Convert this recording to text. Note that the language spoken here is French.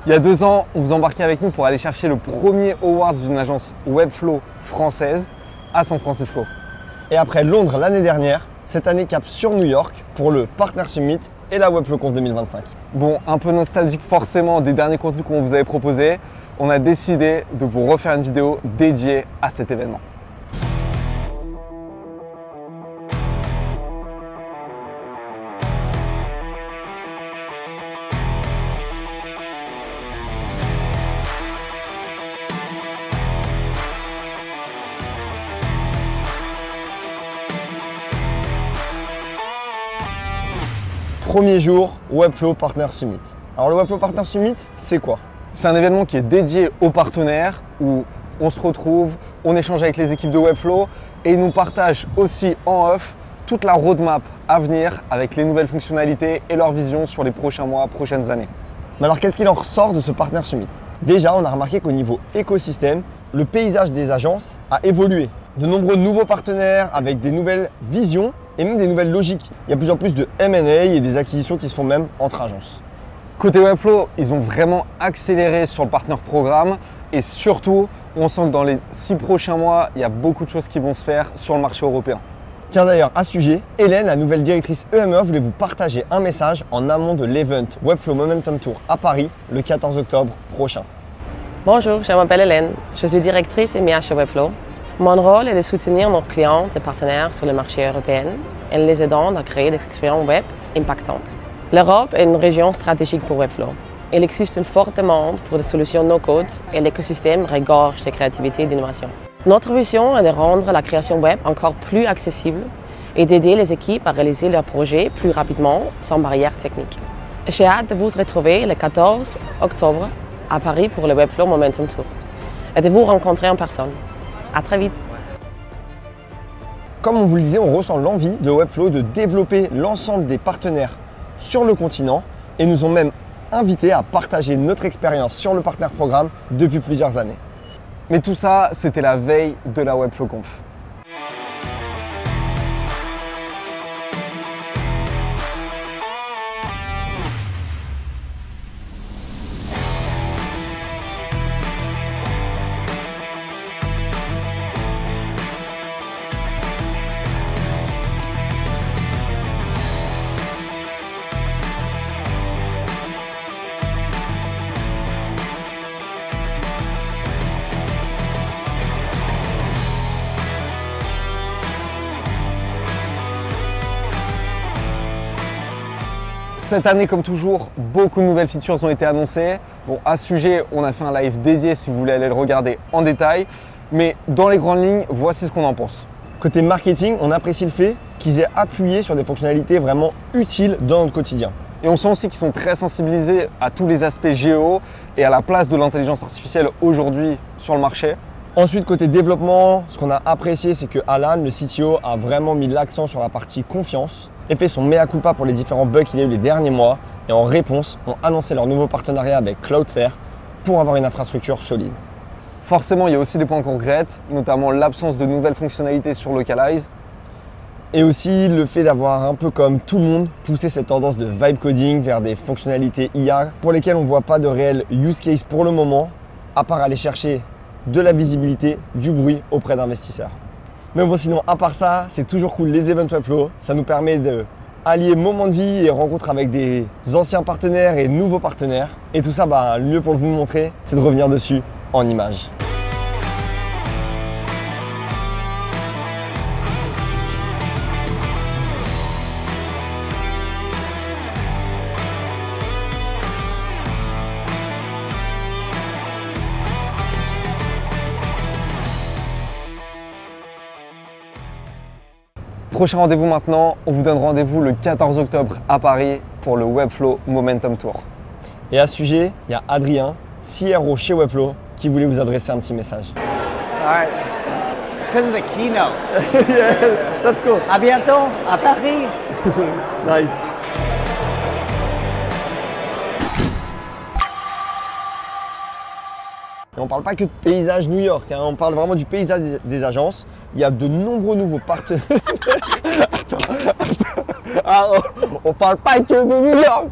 Il y a 2 ans, on vous embarquait avec nous pour aller chercher le premier Awards d'une agence Webflow française à San Francisco. Et après Londres l'année dernière, cette année cap sur New York pour le Partner Summit et la Webflow Conf 2025. Bon, un peu nostalgique forcément des derniers contenus qu'on vous avait proposés, on a décidé de vous refaire une vidéo dédiée à cet événement. Premier jour, Webflow Partner Summit. Alors le Webflow Partner Summit, c'est quoi? C'est un événement qui est dédié aux partenaires où on se retrouve, on échange avec les équipes de Webflow et ils nous partagent aussi en off toute la roadmap à venir avec les nouvelles fonctionnalités et leur vision sur les prochains mois, prochaines années. Mais alors qu'est-ce qu'il en ressort de ce Partner Summit? Déjà, on a remarqué qu'au niveau écosystème, le paysage des agences a évolué. De nombreux nouveaux partenaires avec des nouvelles visions et même des nouvelles logiques. Il y a de plus en plus de M&A et des acquisitions qui se font même entre agences. Côté Webflow, ils ont vraiment accéléré sur le Partner Programme et surtout, on sent que dans les 6 prochains mois, il y a beaucoup de choses qui vont se faire sur le marché européen. Tiens d'ailleurs, à ce sujet, Hélène, la nouvelle directrice EMEA, voulait vous partager un message en amont de l'event Webflow Momentum Tour à Paris le 14 octobre prochain. Bonjour, je m'appelle Hélène. Je suis directrice EMEA chez Webflow. Mon rôle est de soutenir nos clients et partenaires sur le marché européen en les aidant à créer des expériences web impactantes. L'Europe est une région stratégique pour Webflow. Il existe une forte demande pour des solutions no-code et l'écosystème regorge de créativité et d'innovation. Notre vision est de rendre la création web encore plus accessible et d'aider les équipes à réaliser leurs projets plus rapidement sans barrières techniques. J'ai hâte de vous retrouver le 14 octobre à Paris pour le Webflow Momentum Tour et de vous rencontrer en personne. À très vite. Comme on vous le disait, on ressent l'envie de Webflow de développer l'ensemble des partenaires sur le continent et nous ont même invités à partager notre expérience sur le Partner Programme depuis plusieurs années. Mais tout ça, c'était la veille de la Webflow Conf. Cette année, comme toujours, beaucoup de nouvelles features ont été annoncées. Bon, à ce sujet, on a fait un live dédié si vous voulez aller le regarder en détail. Mais dans les grandes lignes, voici ce qu'on en pense. Côté marketing, on apprécie le fait qu'ils aient appuyé sur des fonctionnalités vraiment utiles dans notre quotidien. Et on sent aussi qu'ils sont très sensibilisés à tous les aspects géo et à la place de l'intelligence artificielle aujourd'hui sur le marché. Ensuite, côté développement, ce qu'on a apprécié, c'est que Alan, le CTO, a vraiment mis l'accent sur la partie confiance et fait son mea culpa pour les différents bugs qu'il y a eu les derniers mois. Et en réponse, ont annoncé leur nouveau partenariat avec Cloudflare pour avoir une infrastructure solide. Forcément, il y a aussi des points qu'on regrette, notamment l'absence de nouvelles fonctionnalités sur Localize. Et aussi le fait d'avoir un peu comme tout le monde poussé cette tendance de vibe coding vers des fonctionnalités IA pour lesquelles on ne voit pas de réel use case pour le moment, à part aller chercher de la visibilité, du bruit auprès d'investisseurs. Mais bon, sinon, à part ça, c'est toujours cool les events Webflow. Ça nous permet d'allier moments de vie et rencontres avec des anciens partenaires et nouveaux partenaires. Et tout ça, le mieux pour vous montrer, c'est de revenir dessus en images. Prochain rendez-vous maintenant, on vous donne rendez-vous le 14 octobre à Paris pour le Webflow Momentum Tour. Et à ce sujet, il y a Adrien, CRO chez Webflow, qui voulait vous adresser un petit message. All right. It's because of the keynote. Yeah, that's cool. À bientôt à Paris. Nice. Et on ne parle pas que de paysage New York, hein. On parle vraiment du paysage des agences. Il y a de nombreux nouveaux partenaires. Attends. Ah, on parle pas que de New York.